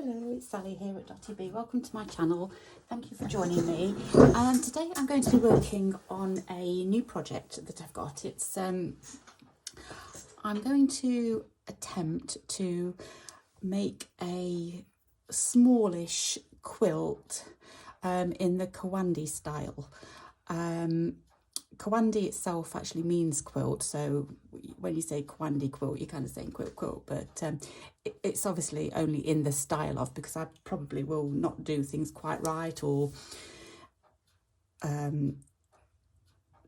Hello, it's Sally here at Dotty B. Welcome to my channel. Thank you for joining me. Today I'm going to be working on a new project that I've got. It's I'm going to attempt to make a smallish quilt in the kawandi style. Kawandi itself actually means quilt, so when you say kawandi quilt, you're kind of saying quilt, but it's obviously only in the style of, because I probably will not do things quite right, or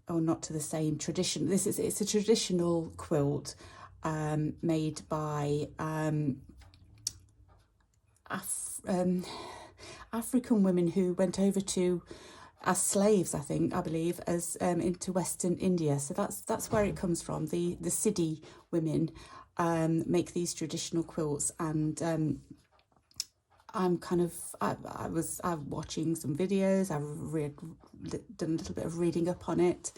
not to the same tradition. It's a traditional quilt made by African women who went over to as slaves, I believe, as into Western India. So that's where it comes from. The Sidi women make these traditional quilts, and I'm watching some videos. I've done a little bit of reading up on it,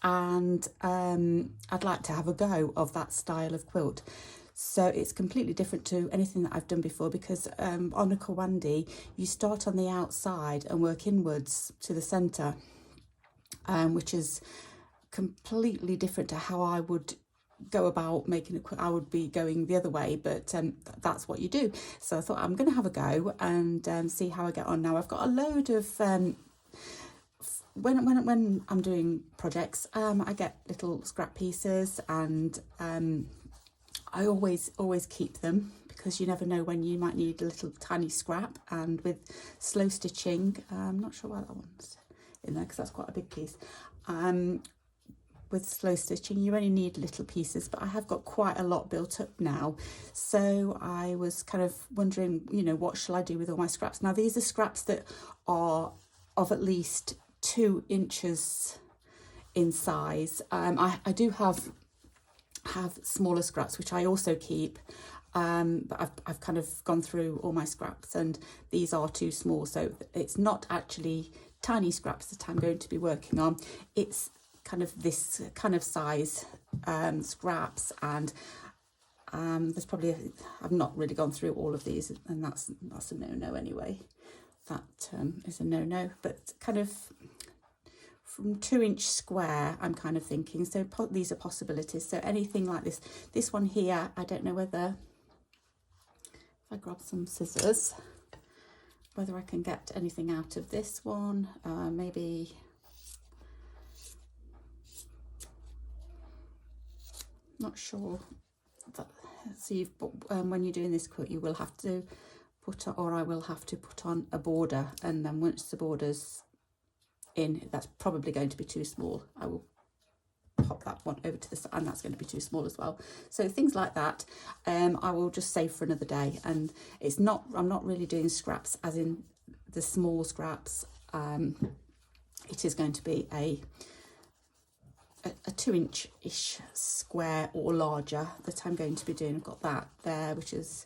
and I'd like to have a go of that style of quilt. So it's completely different to anything that I've done before, because on a kawandi, you start on the outside and work inwards to the centre, which is completely different to how I would go about making a quilt. I would be going the other way, but that's what you do. So I thought I'm going to have a go and see how I get on. Now I've got a load of when I'm doing projects, I get little scrap pieces, and I always keep them, because you never know when you might need a little tiny scrap. And with slow stitching, I'm not sure why that one's in there, because that's quite a big piece. With slow stitching, you only need little pieces, but I have got quite a lot built up now. So I was kind of wondering, what shall I do with all my scraps? Now these are scraps that are of at least 2 inches in size. I do have smaller scraps, which I also keep, but I've kind of gone through all my scraps, and these are too small. So it's not actually tiny scraps that I'm going to be working on. It's kind of this kind of size scraps, and there's probably I've not really gone through all of these, and that's a no-no anyway. That is a no-no, but kind of from 2-inch square, I'm kind of thinking. So these are possibilities. So anything like this one here, I don't know whether, if I grab some scissors, whether I can get anything out of this one. Maybe, not sure. So when you're doing this quilt, you will have to I will have to put on a border, and then once the border's in, that's probably going to be too small. I will pop that one over to the side, and that's going to be too small as well. So things like that, I will just save for another day. And I'm not really doing scraps as in the small scraps. It is going to be a 2-inch-ish square or larger that I'm going to be doing. I've got that there, which is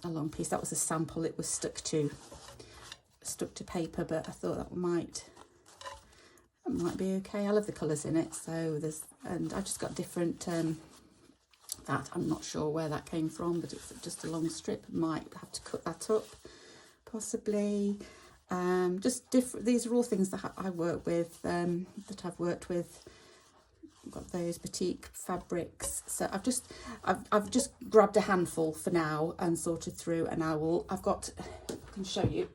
a long piece. That was a sample. It was stuck to paper, but I thought that might be okay. I love the colours in it. So and I just got different that I'm not sure where that came from, but it's just a long strip. Might have to cut that up possibly. Just different. These are all things that I work with, that I've worked with. I've got those batik fabrics. So I've just grabbed a handful for now and sorted through, and I can show you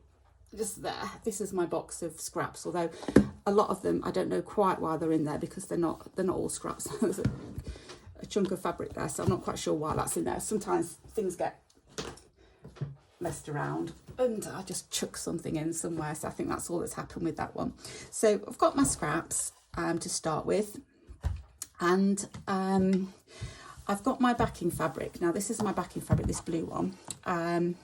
just there. This is my box of scraps, although a lot of them I don't know quite why they're in there, because they're not all scraps. There's a chunk of fabric there, so I'm not quite sure why that's in there. Sometimes things get messed around and I just chuck something in somewhere, so I think that's all that's happened with that one. So I've got my scraps to start with, and I've got my backing fabric. Now this is my backing fabric, this blue one, and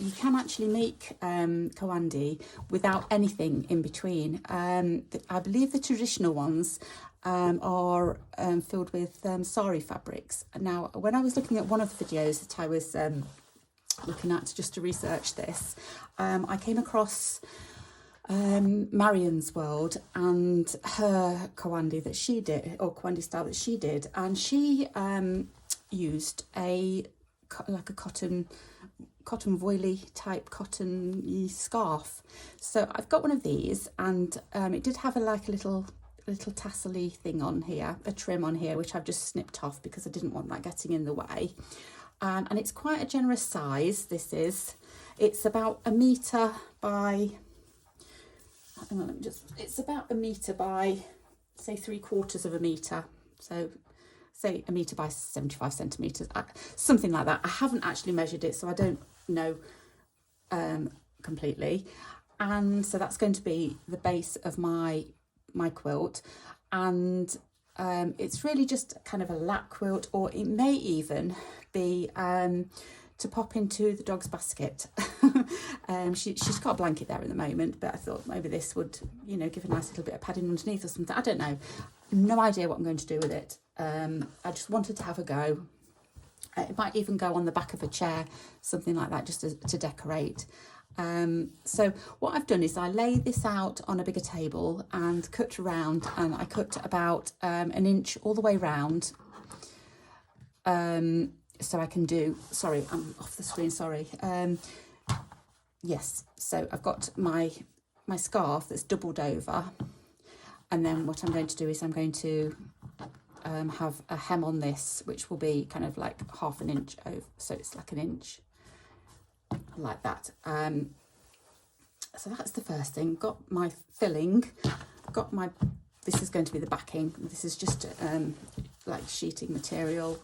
you can actually make kawandi without anything in between. I believe the traditional ones are filled with sari fabrics. Now, when I was looking at one of the videos that I was looking at just to research this, I came across Marion's world and her kawandi that she did, or kawandi style that she did, and she used a like a cotton voily type cotton scarf. So I've got one of these, and it did have like a little tassel-y thing on here, a trim on here, which I've just snipped off because I didn't want that getting in the way. And it's quite a generous size. It's about 1 metre by, hang on, let me just, it's about 1 metre by, say 3/4 of a metre. So say 1 metre by 75 centimetres, something like that. I haven't actually measured it, so I don't know completely. And so that's going to be the base of my quilt. And it's really just kind of a lap quilt, or it may even be to pop into the dog's basket. She's got a blanket there at the moment, but I thought maybe this would, you know, give a nice little bit of padding underneath or something. I don't know. No idea what I'm going to do with it. I just wanted to have a go. It might even go on the back of a chair, something like that, just to decorate. So what I've done is I lay this out on a bigger table and cut around, and I cut about 1 inch all the way round. So I can do, sorry, I'm off the screen, sorry. Yes, so I've got my scarf that's doubled over, and then what I'm going to do is I'm going to have a hem on this, which will be kind of like 1/2 inch over, so it's like 1 inch, like that. So that's the first thing. Got my filling, got my, this is going to be the backing. This is just like sheeting material.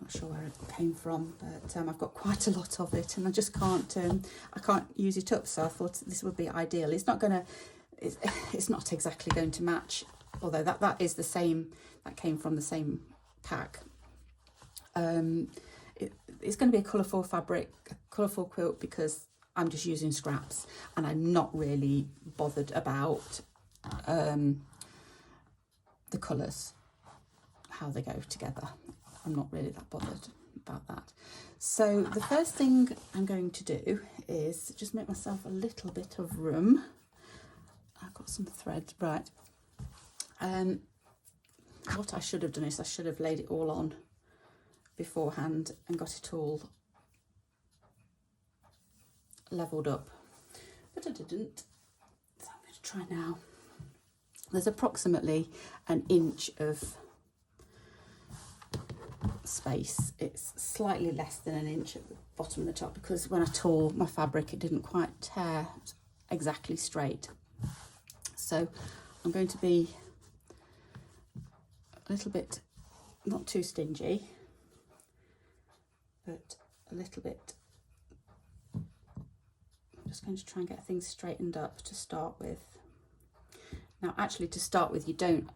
Not sure where it came from, but I've got quite a lot of it, and I just can't I can't use it up, so I thought this would be ideal. It's not gonna, it's not exactly going to match, although that is the same, that came from the same pack. It's going to be a colourful fabric, a colourful quilt, because I'm just using scraps, and I'm not really bothered about the colours, how they go together. I'm not really that bothered about that. So the first thing I'm going to do is just make myself a little bit of room. I've got some thread, right. What I should have done is I should have laid it all on beforehand and got it all levelled up, but I didn't, so I'm going to try now. There's approximately 1 inch of space. It's slightly less than 1 inch at the bottom and the top, because when I tore my fabric it didn't quite tear exactly straight. So I'm going to be a little bit, not too stingy, but a little bit. I'm just going to try and get things straightened up to start with. Now actually, to start with, you don't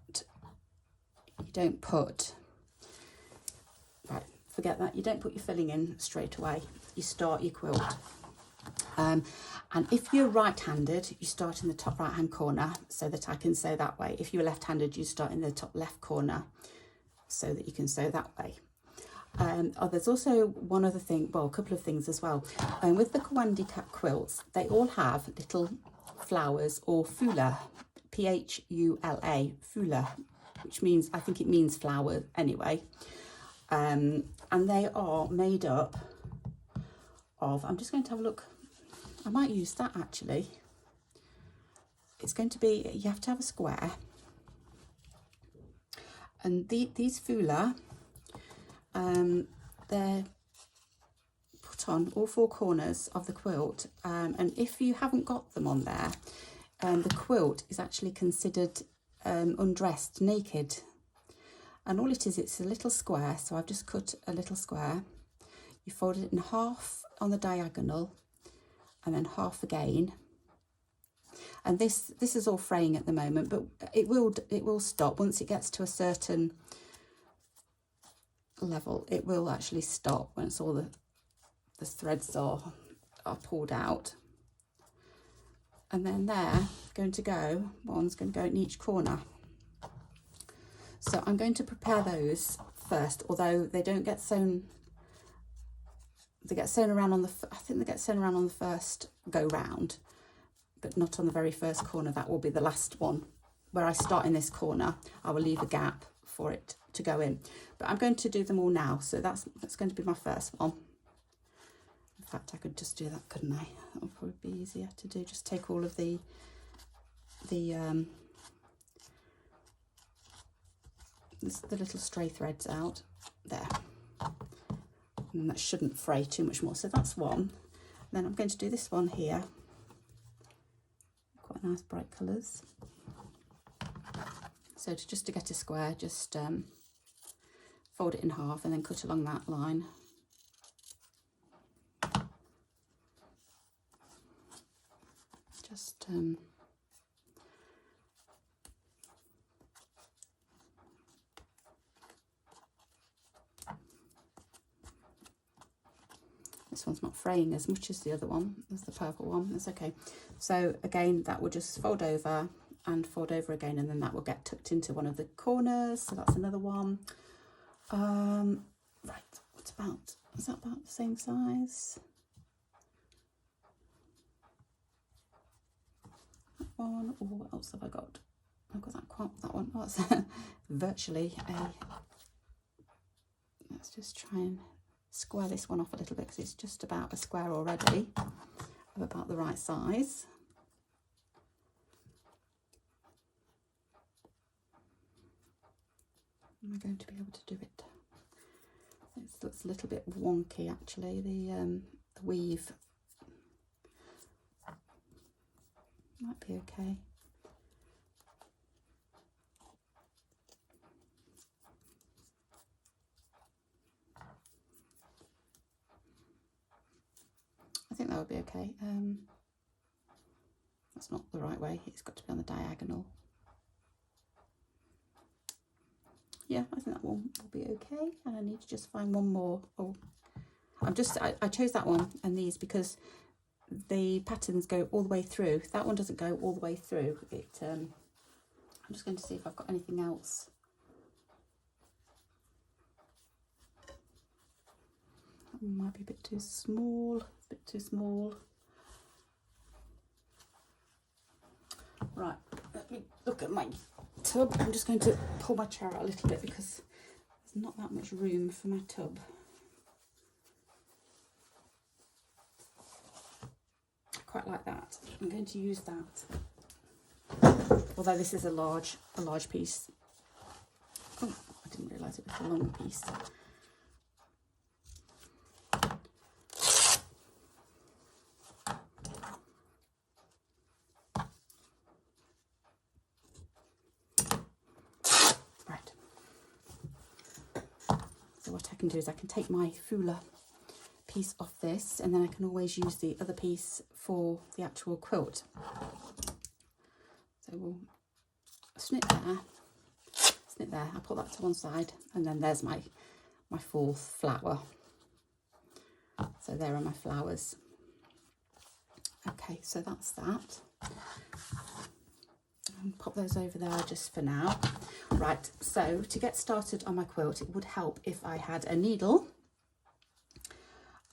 put, right, forget that, you don't put your filling in straight away. You start your quilt. And if you're right-handed, you start in the top right-hand corner, so that I can sew that way. If you're left-handed, you start in the top left corner, so that you can sew that way. There's also one other thing, well, a couple of things as well. With the Kawandi quilts, they all have little flowers, or phula, P-H-U-L-A, phula, which means, I think it means flower anyway. And they are made up of, I'm just going to have a look, I might use that actually. It's going to be, you have to have a square, and these phula, they're put on all 4 corners of the quilt, and if you haven't got them on there, the quilt is actually considered undressed, naked. And all it is, it's a little square, so I've just cut a little square. You fold it in half on the diagonal, and then half again. And this is all fraying at the moment, but it will stop once it gets to a certain level. It will actually stop once all the threads are pulled out. And then they're going to go, one's going to go in each corner. So I'm going to prepare those first, although they don't get sewn. They get sewn around on I think they get sewn around on the first go round, but not on the very first corner. That will be the last one. Where I start in this corner, I will leave a gap for it to go in. But I'm going to do them all now, so that's going to be my first one. In fact, I could just do that, couldn't I? That would probably be easier to do. Just take all of the little stray threads out there, and that shouldn't fray too much more. So that's one. Then I'm going to do this one here. Quite nice bright colours. So just to get a square, just fold it in half and then cut along that line. Just this one's not fraying as much as the other one, as the purple one. That's okay. So again, that will just fold over and fold over again, and then that will get tucked into one of the corners. So that's another one. Right, what about, is that about the same size? That one, or what else have I got? I've got that one. Oh, that's virtually a, let's just try and square this one off a little bit, because it's just about a square already, of about the right size. Am I going to be able to do it? It looks a little bit wonky actually, the weave. Might be okay. I think that would be okay. That's not the right way. It's got to be on the diagonal. Yeah, I think that one will be okay. And I need to just find one more. Oh, I chose that one and these because the patterns go all the way through. That one doesn't go all the way through. I'm just going to see if I've got anything else. That one might be a bit too small. Right, let me look at my tub. I'm just going to pull my chair out a little bit because there's not that much room for my tub. I quite like that. I'm going to use that. Although this is a large piece. Oh, I didn't realise it was a long piece. Can do is I can take my fuller piece off this, and then I can always use the other piece for the actual quilt. So we'll snip there, I'll put that to one side, and then there's my fourth flower. So there are my flowers. Okay, so that's that. And pop those over there just for now. Right, so to get started on my quilt, it would help if I had a needle.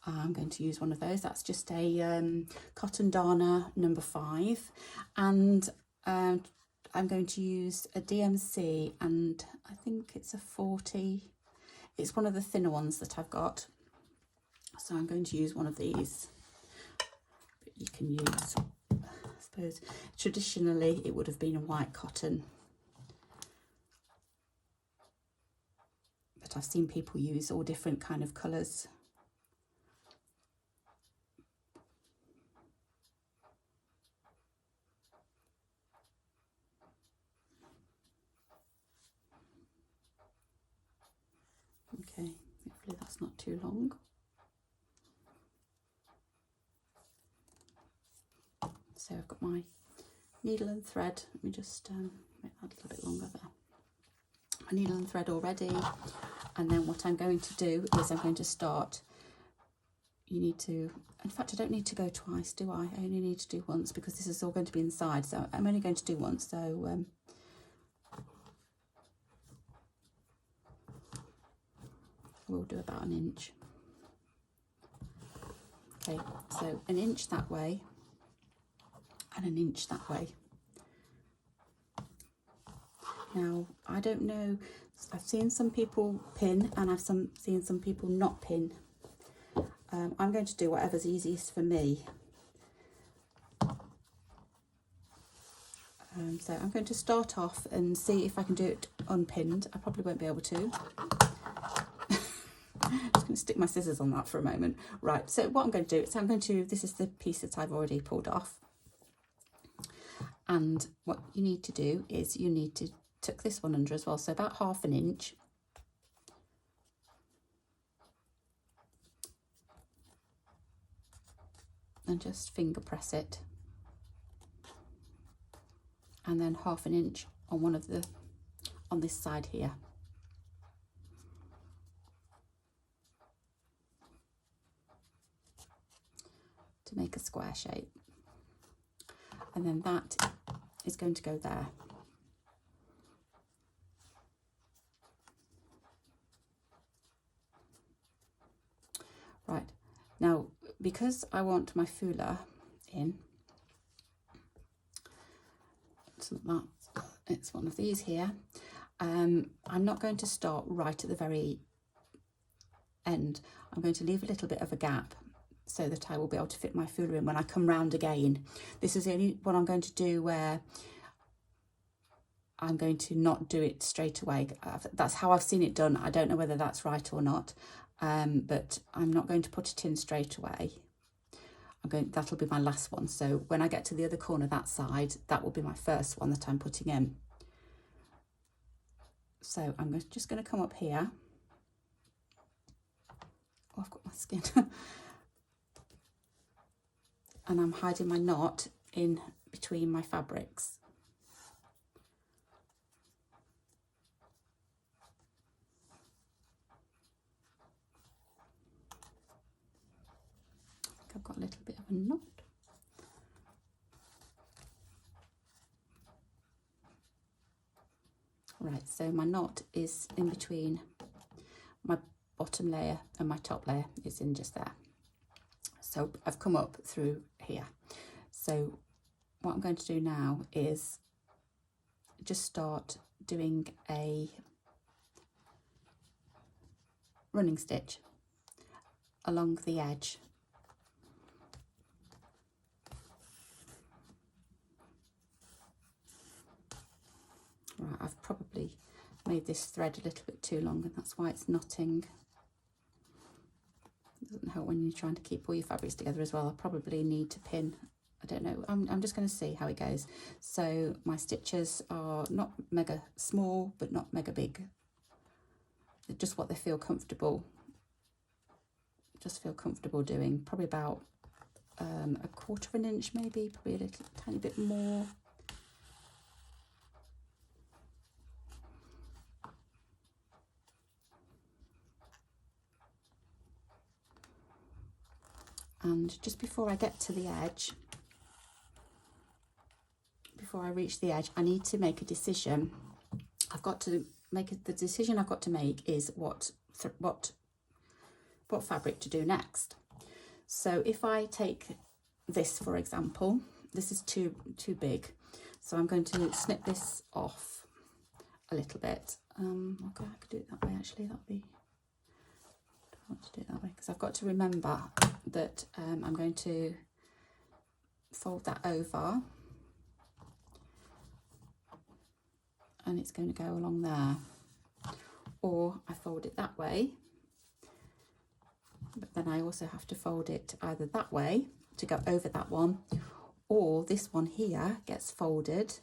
I'm going to use one of those. That's just a cotton darner number 5, and I'm going to use a DMC, and I think it's a 40. It's one of the thinner ones that I've got, so I'm going to use one of these. But you can use, I suppose, traditionally it would have been a white cotton, but I've seen people use all different kind of colours. Okay, hopefully that's not too long. So I've got my needle and thread. Let me just make that a little bit longer there. My needle and thread already, and then what I'm going to do is I'm going to start. You need to, in fact I don't need to go twice, do I? I only need to do once because this is all going to be inside, so I'm only going to do once. So we'll do about an inch. Okay, so an inch that way and an inch that way. Now, I don't know, I've seen some people pin and I've seen some people not pin. I'm going to do whatever's easiest for me. So I'm going to start off and see if I can do it unpinned. I probably won't be able to. Just going to stick my scissors on that for a moment. Right, so what I'm going to do is this is the piece that I've already pulled off. And what you need to do is you need to tuck this one under as well, so about 1/2 inch. And just finger press it. And then 1/2 inch on on this side here. To make a square shape. And then that is going to go there. Right, now because I want my fuller in, it's one of these here, I'm not going to start right at the very end. I'm going to leave a little bit of a gap so that I will be able to fit my fuller in when I come round again. This is the only one I'm going to do where I'm going to not do it straight away. That's how I've seen it done. I don't know whether that's right or not, but I'm not going to put it in straight away. That'll be my last one. So when I get to the other corner, that side, that will be my first one that I'm putting in. So I'm just going to come up here. Oh, I've got my skin. And I'm hiding my knot in between my fabrics. I think I've got a little bit of a knot. Right, so my knot is in between my bottom layer and my top layer. It's in just there. So I've come up through here. So what I'm going to do now is just start doing a running stitch along the edge. Right, I've probably made this thread a little bit too long and that's why it's knotting. It doesn't help when you're trying to keep all your fabrics together as well. I probably need to pin, I don't know, I'm just going to see how it goes. So my stitches are not mega small but not mega big. They're just what they feel comfortable. Just feel comfortable doing. Probably about 1/4 inch maybe, probably a little tiny bit more. And just before I get to the edge, before I reach the edge, I need to make a decision. The decision I've got to make is what fabric to do next. So if I take this, for example, this is too big. So I'm going to snip this off a little bit. Okay, I could do it that way actually, that'd be, I want to do it that way because I've got to remember that I'm going to fold that over and it's going to go along there, or I fold it that way, but then I also have to fold it either that way to go over that one, or this one here gets folded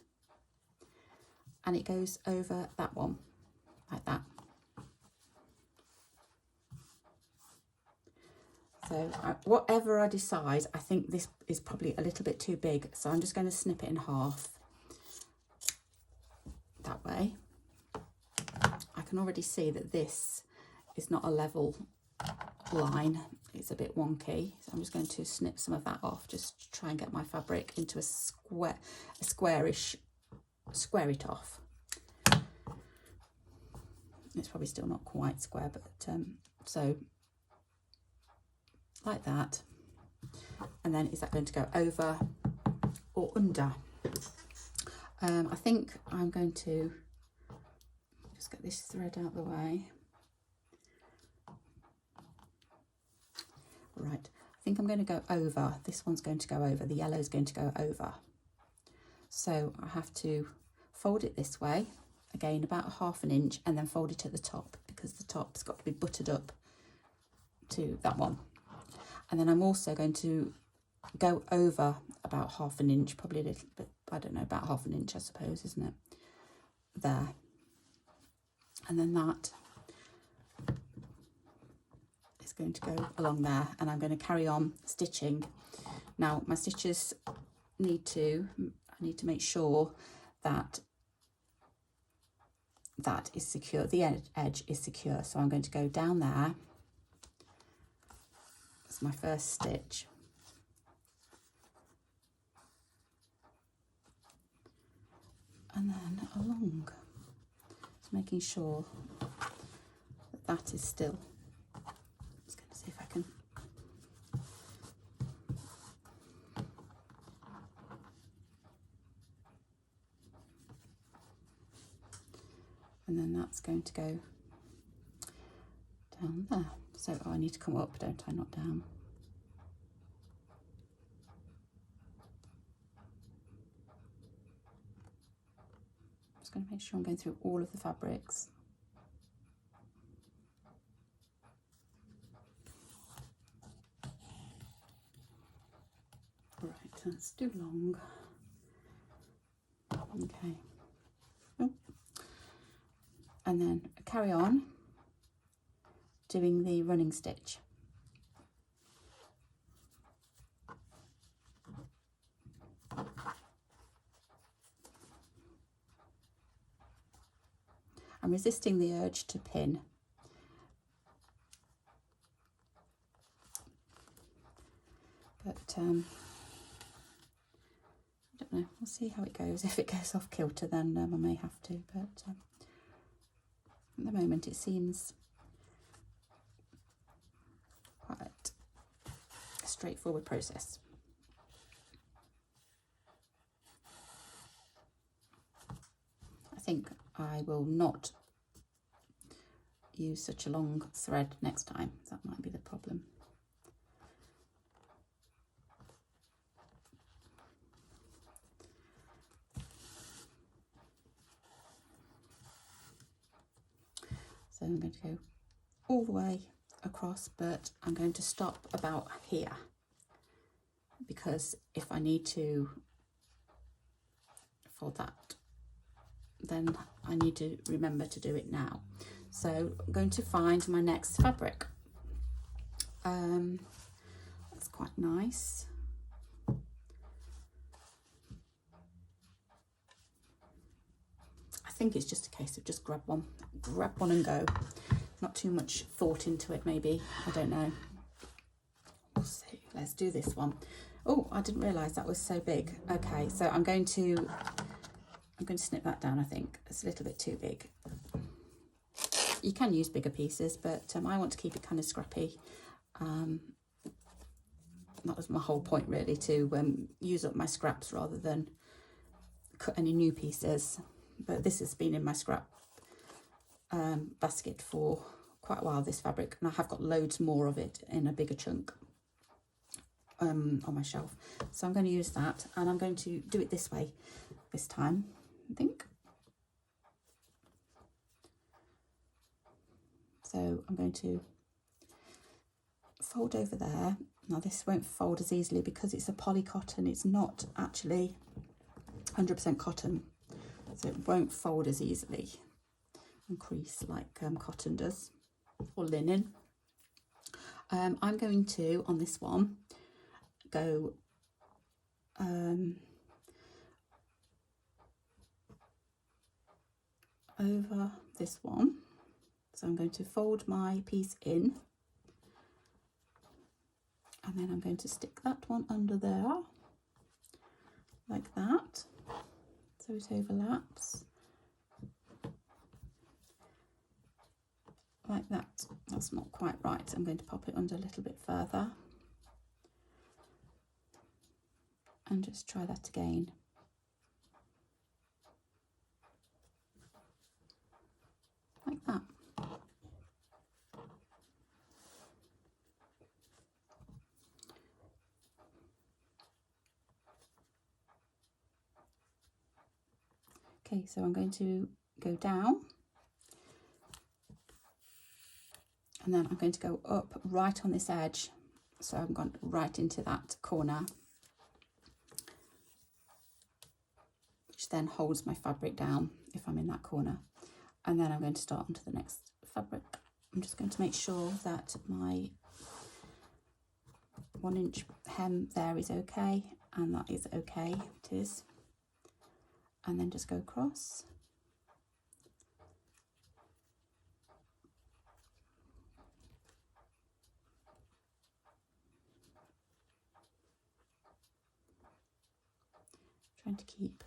and it goes over that one like that. So whatever I decide, I think this is probably a little bit too big, so I'm just going to snip it in half that way. I can already see that this is not a level line, it's a bit wonky, so I'm just going to snip some of that off just to try and get my fabric into a squarish, square it off. It's probably still not quite square, but so like that. And then is that going to go over or under? I think I'm going to just get this thread out of the way. Right, I think I'm going to go over. This one's going to go over. The yellow is going to go over. So I have to fold it this way, again about 1/2 inch, and then fold it at the top because the top's got to be buttered up to that one. And then I'm also going to go over about 1/2 inch, probably a little bit, I don't know, about 1/2 inch I suppose, isn't it? There. And then that is going to go along there, and I'm going to carry on stitching. Now my stitches I need to make sure that that is secure, the edge is secure. So I'm going to go down there. That's my first stitch. And then along, just making sure that that is still, I'm just going to see if I can, and then that's going to go down there. So I need to come up, don't I, not down. Just going to make sure I'm going through all of the fabrics. Right, that's too long. Okay. Oh. And then carry on doing the running stitch. I'm resisting the urge to pin. But I don't know, we'll see how it goes. If it goes off kilter, then I may have to, but at the moment it seems quite a straightforward process. I think I will not use such a long thread next time. That might be the problem. So I'm going to go all the way across, but I'm going to stop about here, because if I need to fold that, then I need to remember to do it now. So I'm going to find my next fabric. That's quite nice. I think it's just a case of just grab one and go. Not too much thought into it, maybe. I don't know. We'll see. Let's do this one. Oh, I didn't realise that was so big. Okay, so I'm going to snip that down. I think it's a little bit too big. You can use bigger pieces, but I want to keep it kind of scrappy. That was my whole point, really, to use up my scraps rather than cut any new pieces. But this has been in my scrap basket for quite a while, this fabric, and I have got loads more of it in a bigger chunk on my shelf. So I'm going to use that, and I'm going to do it this way this time, I think. So I'm going to fold over there. Now this won't fold as easily because it's a poly cotton. It's not actually 100% cotton, so it won't fold as easily and crease like cotton does, or linen. I'm going to, on this one, go over this one. So I'm going to fold my piece in, and then I'm going to stick that one under there, like that, so it overlaps, like that. That's not quite right. I'm going to pop it under a little bit further, and just try that again. Okay, so I'm going to go down, and then I'm going to go up right on this edge. So I'm going right into that corner, which then holds my fabric down if I'm in that corner. And then I'm going to start onto the next fabric. I'm just going to make sure that my 1 inch hem there is okay, and that is okay, it is. And then just go across. Trying to keep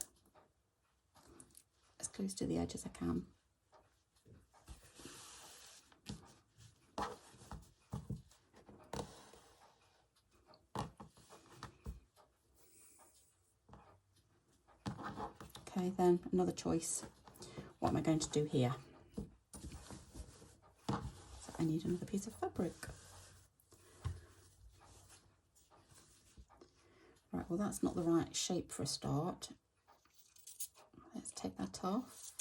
as close to the edge as I can. Okay, then another choice. What am I going to do here? So I need another piece of fabric. Right, well that's not the right shape for a start. Let's take that off.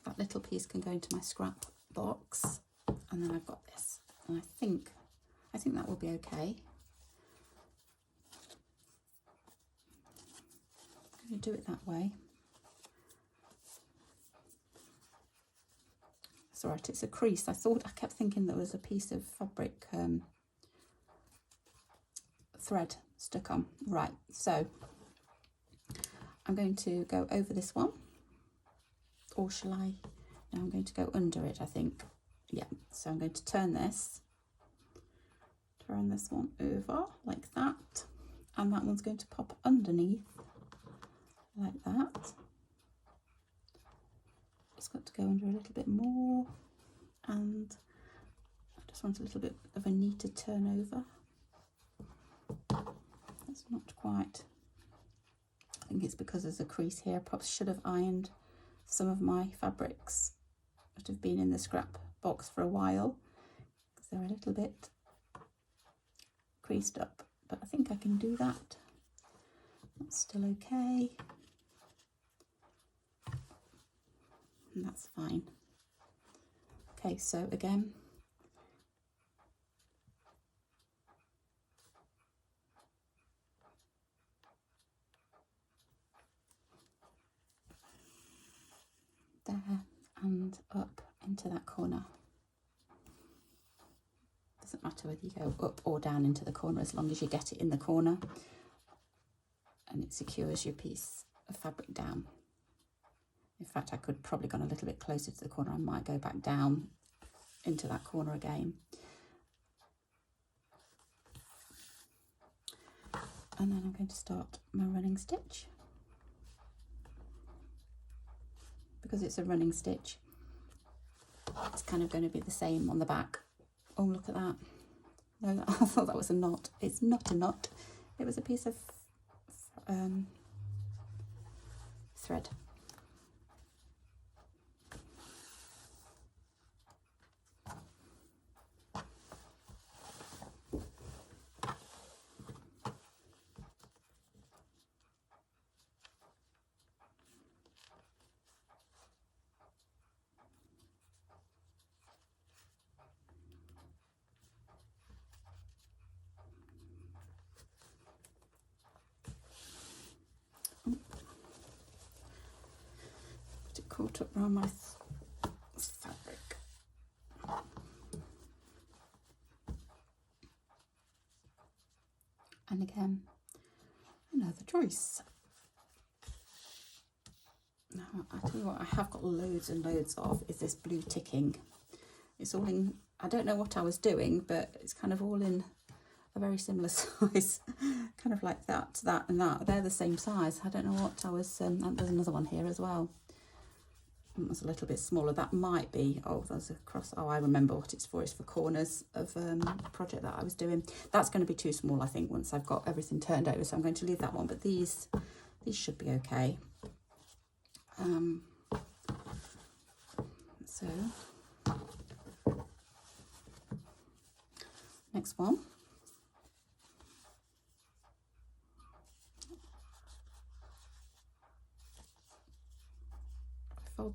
That little piece can go into my scrap box, and then I've got this. And I think that will be okay. I'm going to do it that way. It's all right, it's a crease. I kept thinking there was a piece of fabric thread stuck on. Right, so I'm going to go over this one, or shall I? No, I'm going to go under it, I think. Yeah, so I'm going to turn this one over like that, and that one's going to pop underneath like that. Just got to go under a little bit more, and I just want a little bit of a neater turnover. That's not quite. I think it's because there's a crease here. I perhaps should have ironed some of my fabrics that have been in the scrap box for a while, because they're a little bit creased up, but I think I can do that. That's still okay, and that's fine. Okay, so again, there and up into that corner. Doesn't matter whether you go up or down into the corner, as long as you get it in the corner and it secures your piece of fabric down. In fact, I could probably gone a little bit closer to the corner. I might go back down into that corner again. And then I'm going to start my running stitch. Because it's a running stitch, it's kind of going to be the same on the back. Oh, look at that. No, I thought that was a knot. It's not a knot. It was a piece of thread. Caught up around my fabric. And again, another choice. Now, I tell you what, I have got loads and loads of is this blue ticking. It's all in, I don't know what I was doing, but it's kind of all in a very similar size, kind of like that, and that. They're the same size. I don't know what I was, there's another one here as well. It was a little bit smaller. That might be, oh, there's a cross. Oh, I remember what it's for. It's for corners of a project that I was doing. That's going to be too small, I think, once I've got everything turned over. So I'm going to leave that one, but these should be okay. So next one.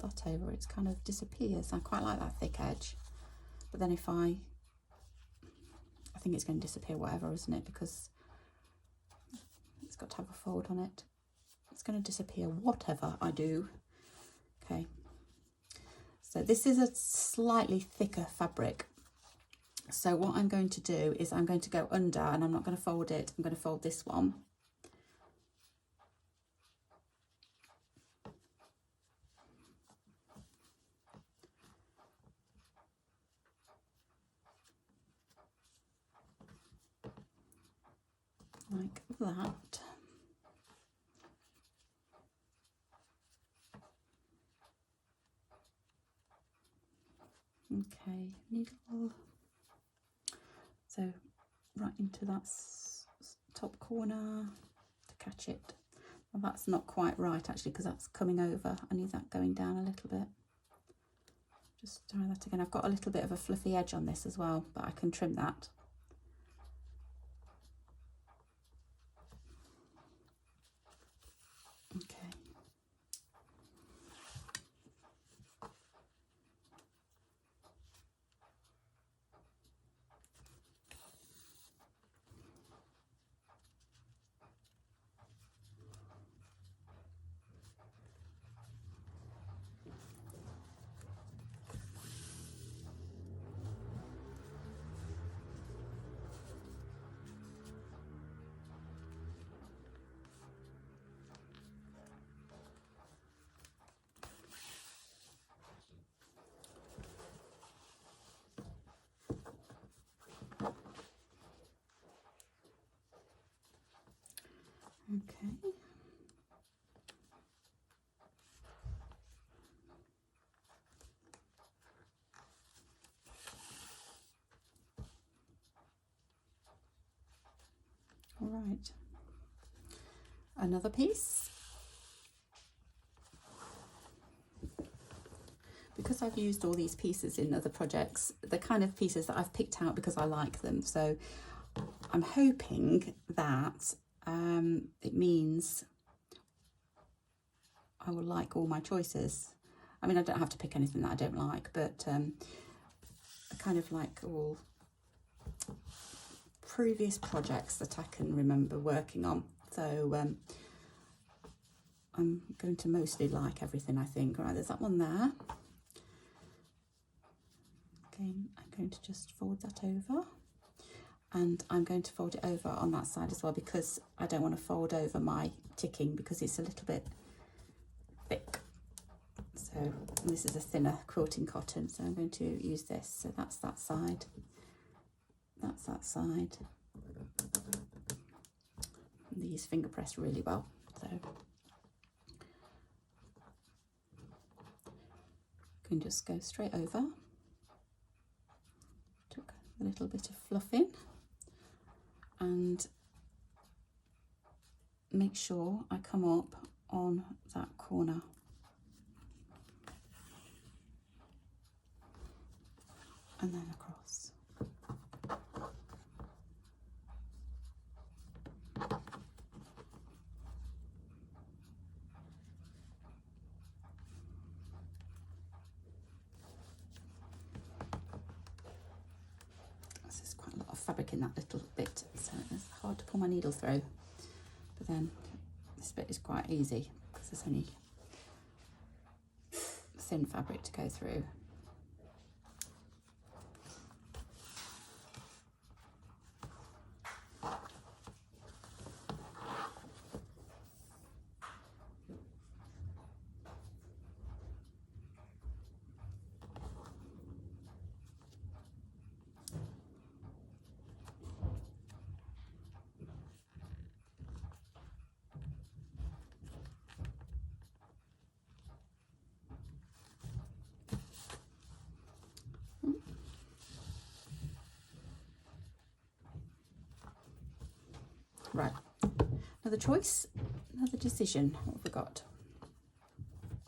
that over, it kind of disappears. I quite like that thick edge, but then if I think it's going to disappear whatever, isn't it, because it's got to have a fold on it. It's going to disappear whatever I do. Okay, so this is a slightly thicker fabric, so what I'm going to do is I'm going to go under, and I'm not going to fold it, I'm going to fold this one. Like that. Okay, needle, so right into that top corner to catch it. Well, that's not quite right actually, because that's coming over. I need that going down a little bit. Just try that again. I've got a little bit of a fluffy edge on this as well, but I can trim that. Okay. Okay. All right. Another piece. Because I've used all these pieces in other projects, the kind of pieces that I've picked out because I like them. So I'm hoping that it means I will like all my choices. I mean, I don't have to pick anything that I don't like, but I kind of like all previous projects that I can remember working on. So I'm going to mostly like everything, I think. All right, there's that one there. Again, I'm going to just fold that over. And I'm going to fold it over on that side as well, because I don't want to fold over my ticking because it's a little bit thick. So, and this is a thinner quilting cotton, so I'm going to use this. So that's that side. That's that side. And these finger press really well. So you can just go straight over. Took a little bit of fluff in. And make sure I come up on that corner. And then across. This is quite a lot of fabric in that little bit, so it's hard to pull my needle through. But then this bit is quite easy because there's only thin fabric to go through. Right, another choice, another decision. What have we got?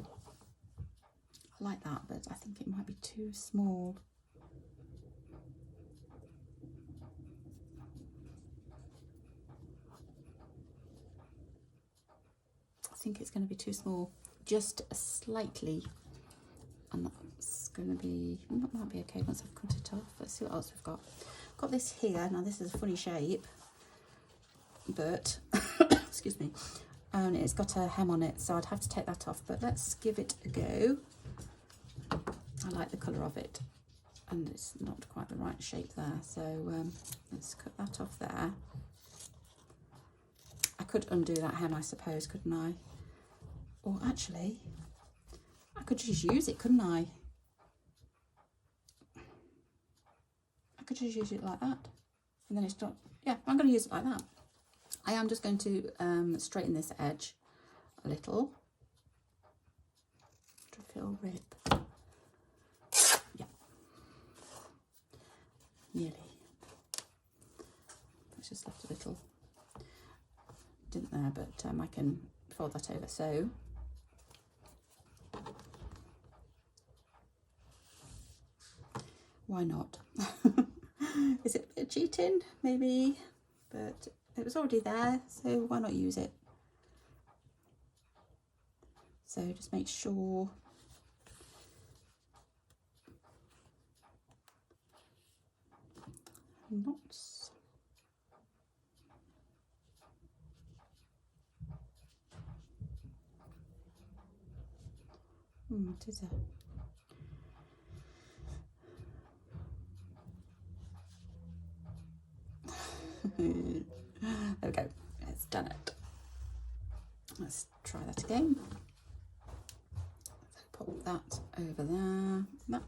I like that, but I think it might be too small. I think it's going to be too small, just slightly and that's going to be, that might be okay once I've cut it off. Let's see what else we've got. Got this here. Now this is a funny shape, but excuse me, and it's got a hem on it, so I'd have to take that off, but let's give it a go. I like the colour of it, and it's not quite the right shape there, so let's cut that off there. I could undo that hem, I suppose, couldn't I? Or actually, I could just use it, couldn't I? I could just use it like that, and then it's done. Yeah, I'm going to use it like that. I am just going to straighten this edge a little to feel rip. Yeah, nearly. It's just left a little didn't there, but I can fold that over. So why not? Is it a bit cheating? Maybe, but it was already there, so why not use it? So just make sure knots. It is a there we go, it's done it. Let's try that again. So pop that over there, that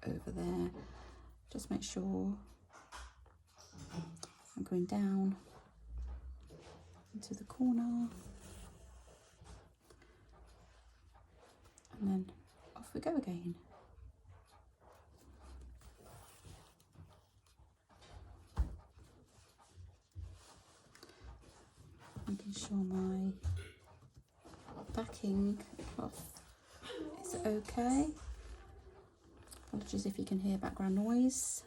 over there. Just make sure I'm going down into the corner, and then off we go again. Making sure my backing cloth is okay. Apologies if you can hear background noise.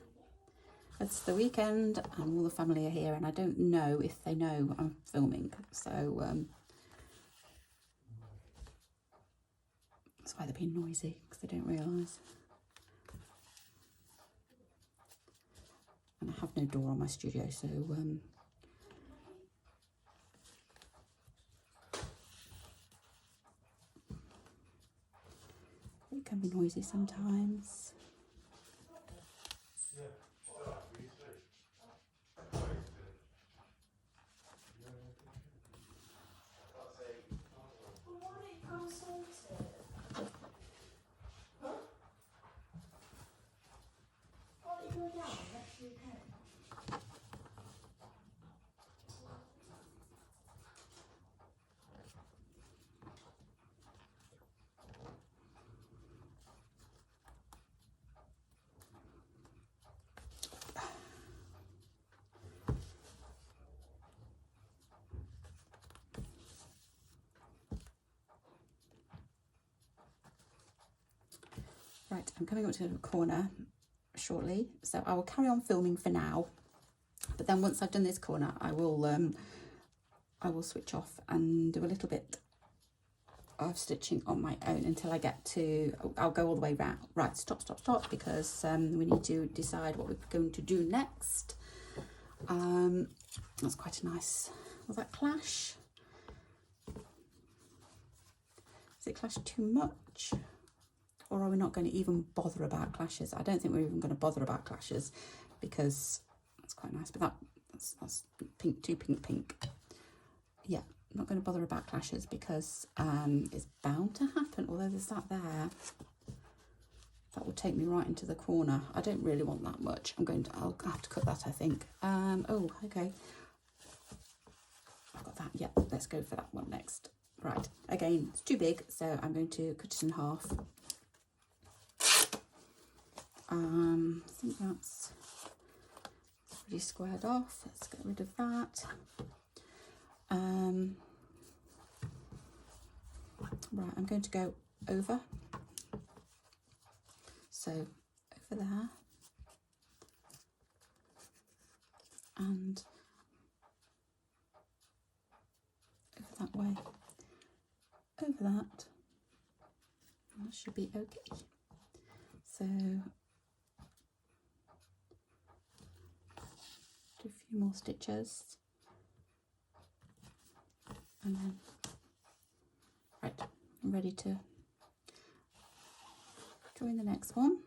It's the weekend and all the family are here, and I don't know if they know I'm filming, so that's why they're being noisy, because they don't realise. And I have no door on my studio, so it can be noisy sometimes. Right, I'm coming up to the corner shortly, so I will carry on filming for now, but then once I've done this corner I will switch off and do a little bit of stitching on my own until I get to, I'll go all the way round. Right, stop, because we need to decide what we're going to do next. That's quite a nice, was that clash? Does it clash too much? Or are we not going to even bother about clashes? I don't think we're even going to bother about clashes, because that's quite nice, but that's pink, too pink. Yeah, I'm not going to bother about clashes because it's bound to happen, although there's that there. That will take me right into the corner. I don't really want that much. I'll have to cut that, I think. Oh, okay. I've got that. Yeah, let's go for that one next. Right, again, it's too big, so I'm going to cut it in half. I think that's pretty squared off. Let's get rid of that. Right, I'm going to go over. So over there and over that way. Over that. That should be okay. So do a few more stitches, and then right, I'm ready to join the next one.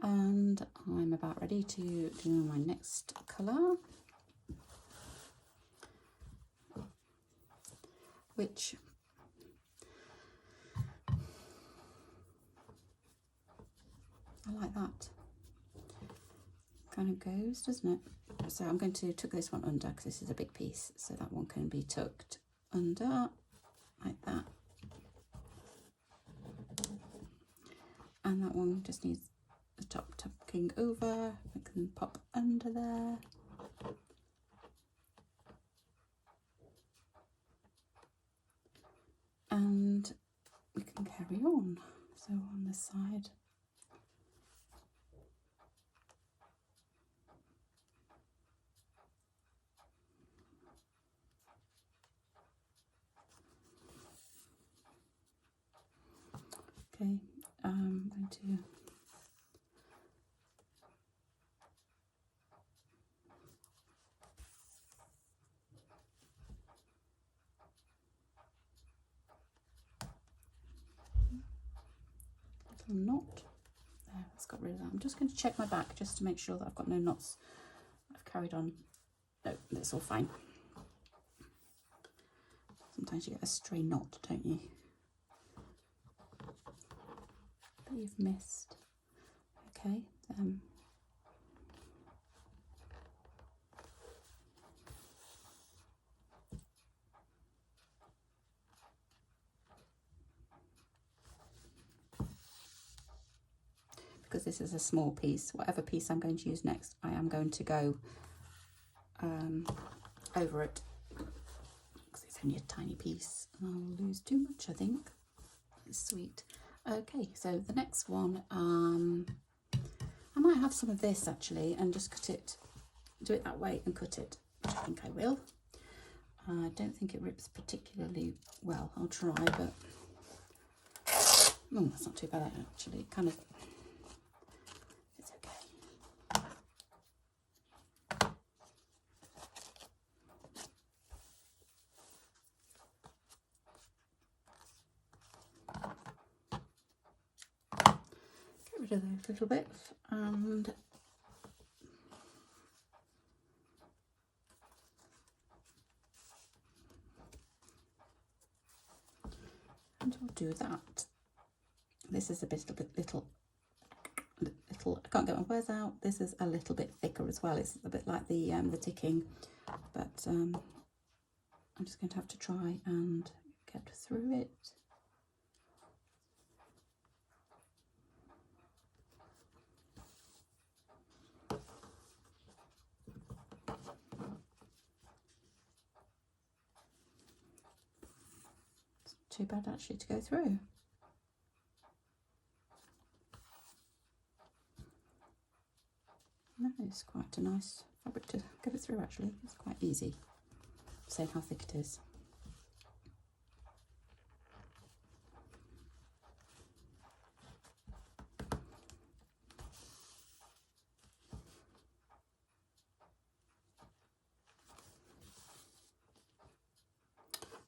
And I'm about ready to do my next colour, which I like that. Kind of goes, doesn't it? So I'm going to tuck this one under because this is a big piece, so that one can be tucked under like that. And that one just needs the top tucking over. We can pop under there. And we can carry on. So on this side. Okay, I'm going to little knot. There, let's got rid of that. I'm just going to check my back just to make sure that I've got no knots. I've carried on. No, that's all fine. Sometimes you get a stray knot, don't you? That you've missed. Okay. Because this is a small piece, whatever piece I'm going to use next, I am going to go over it because it's only a tiny piece. I'll lose too much, I think. It's sweet. Okay, so the next one, I might have some of this actually and just cut it, do it that way and cut it, which I think I will. I don't think it rips particularly well. I'll try, but oh, that's not too bad actually. It kind of, it's okay. Get rid of those little bits and we'll do that. This is a little, I can't get my words out. This is a little bit thicker as well. It's a bit like the ticking, but I'm just going to have to try and get through it. It's not too bad actually to go through. No, it's quite a nice fabric to go through actually. It's quite easy, saying how thick it is.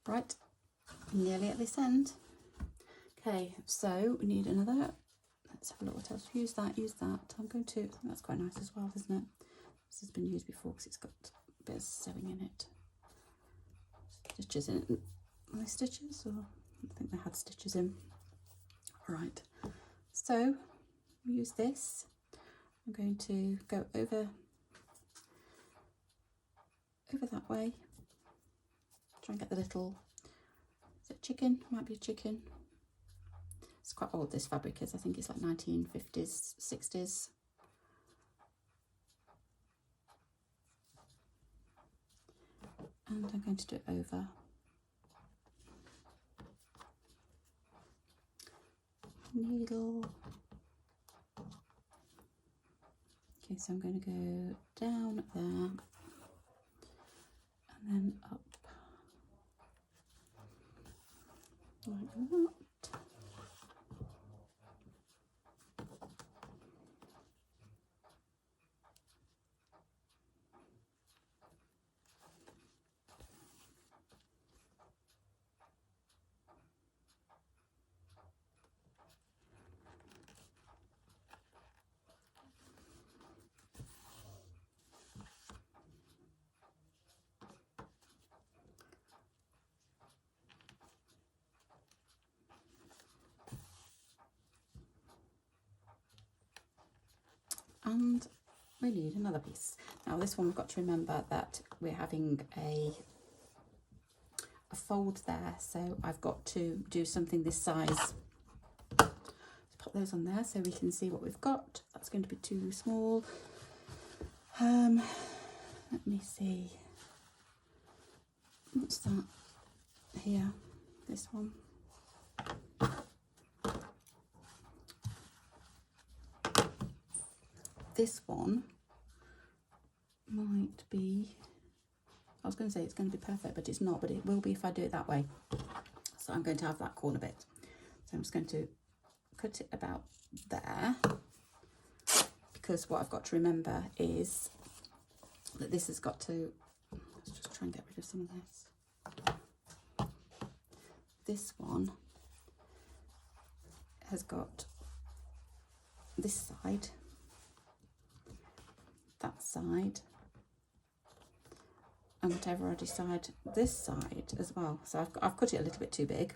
Right, nearly at this end. Okay, so we need another. Let's have a look what else. Use that, use that. I'm going to, that's quite nice as well, isn't it? This has been used before because it's got a bit of sewing in it. Stitches in it. Are they stitches? Or I think they had stitches in. Right, so we use this. I'm going to go over that way. Try and get the little, is it chicken? Might be a chicken. It's quite old, this fabric is. I think it's like 1950s, 60s. And I'm going to do it over. Needle. Okay, so I'm going to go down there and then up like that. And we need another piece. Now this one we've got to remember that we're having a fold there, so I've got to do something this size. Let's pop those on there so we can see what we've got. That's going to be too small. Let me see. What's that here? This one. This one might be, I was going to say it's going to be perfect, but it's not, but it will be if I do it that way. So I'm going to have that corner bit. So I'm just going to cut it about there, because what I've got to remember is that this has got to, let's just try and get rid of some of this. This one has got this side, that side, and whatever I decide this side as well. So I've cut it a little bit too big,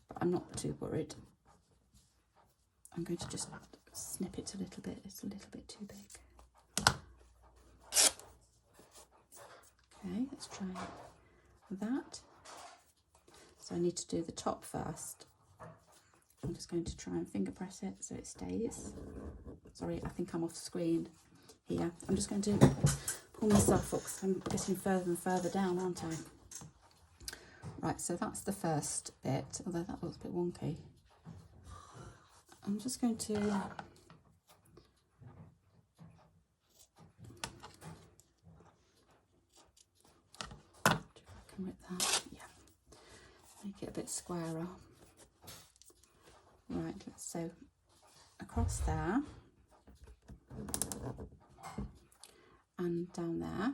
but I'm not too worried. I'm going to just snip it a little bit. It's a little bit too big. Okay, let's try that. So I need to do the top first. I'm just going to try and finger press it so it stays. Sorry, I think I'm off screen here. I'm just going to pull myself up because I'm getting further and further down, aren't I? Right, so that's the first bit, although that looks a bit wonky. I'm just going to rip that, yeah, make it a bit squarer. Right, so across there and down there,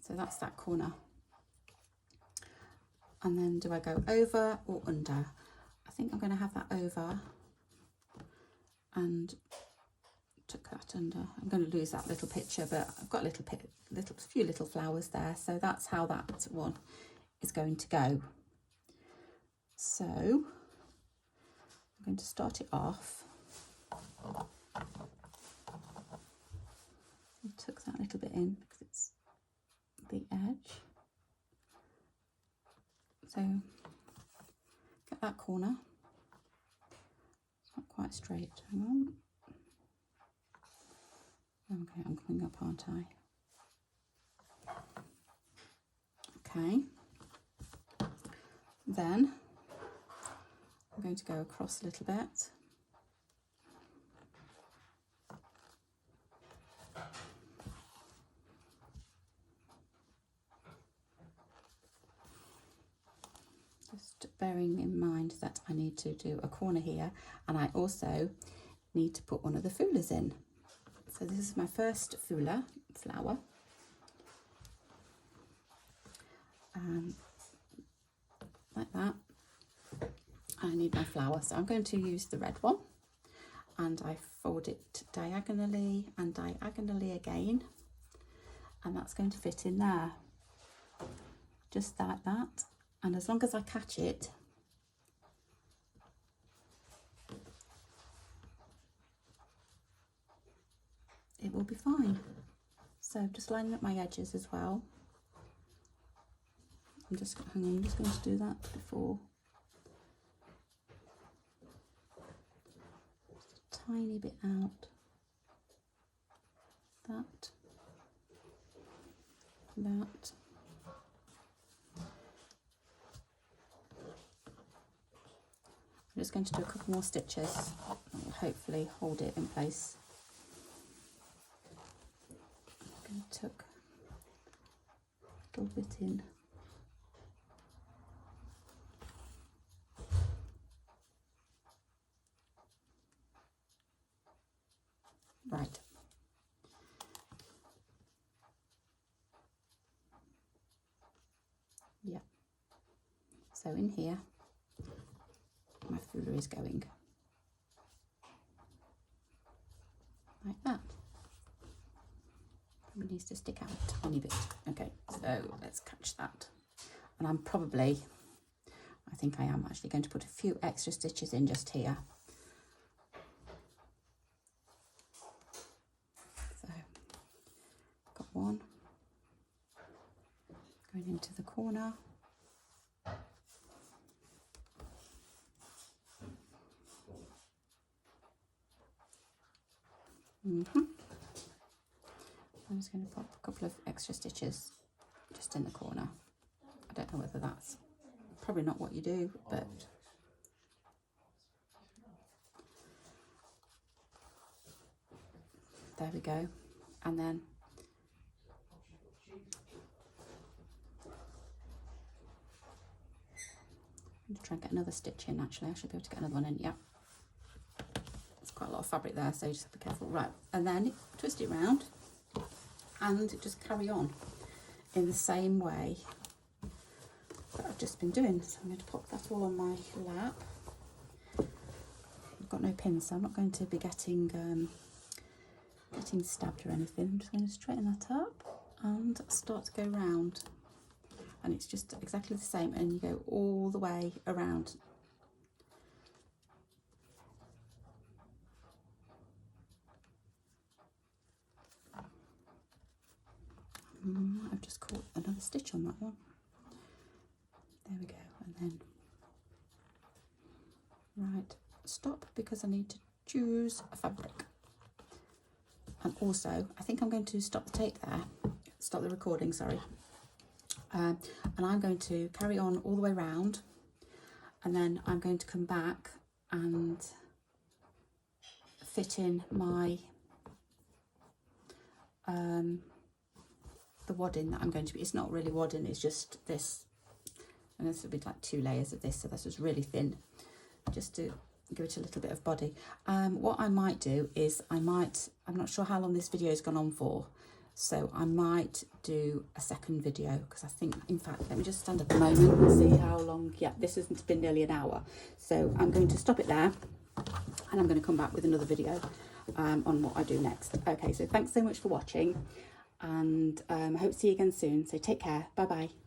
so that's that corner. And then do I go over or under? I think I'm going to have that over and tuck that under. I'm going to lose that little picture, but I've got a few little flowers there, so that's how that one is going to go. So I'm going to start it off. I tuck that little bit in because it's the edge. So get that corner. It's not quite straight. Hang on. Okay, I'm coming up, aren't I? Okay. Then I'm going to go across a little bit. Just bearing in mind that I need to do a corner here, and I also need to put one of the foolers in. So this is my first fooler flower. Like that. I need my flower, so I'm going to use the red one, and I fold it diagonally and diagonally again, and that's going to fit in there, just like that. And as long as I catch it, it will be fine. So just lining up my edges as well. I'm just going to do that before. Just a tiny bit out. That. I'm just going to do a couple more stitches that will hopefully hold it in place. I'm going to tuck a little bit in. Right. Yeah. So in here, my fuller is going like that. Probably needs to stick out a tiny bit. Okay, so let's catch that. And I'm probably, I think I am actually going to put a few extra stitches in just here. So, got one going into the corner. I'm just going to pop a couple of extra stitches just in the corner. I don't know whether that's probably not what you do, but there we go. And then I'm going to try and get another stitch in. Actually, I should be able to get another one in. Yeah, there's quite a lot of fabric there, so just have to be careful. Right, and then twist it round and just carry on in the same way that I've just been doing. So I'm going to pop that all on my lap. I've got no pins, so I'm not going to be getting stabbed or anything. I'm just going to straighten that up and start to go round. And it's just exactly the same, and you go all the way around. I've just caught another stitch on that one. There we go. And then, right, stop, because I need to choose a fabric. And also, I think I'm going to stop the tape there, stop the recording, sorry. And I'm going to carry on all the way round, and then I'm going to come back and fit in my the wadding that I'm going to be. It's not really wadding, it's just this, and this will be like 2 layers of this, so this is really thin, just to give it a little bit of body. What I might do is I'm not sure how long this video has gone on for, so I might do a second video, because I think, in fact, let me just stand at the moment and see how long. Yeah, this has been nearly an hour, so I'm going to stop it there, and I'm going to come back with another video on what I do next. Okay, so thanks so much for watching, and I hope to see you again soon, so take care. Bye bye.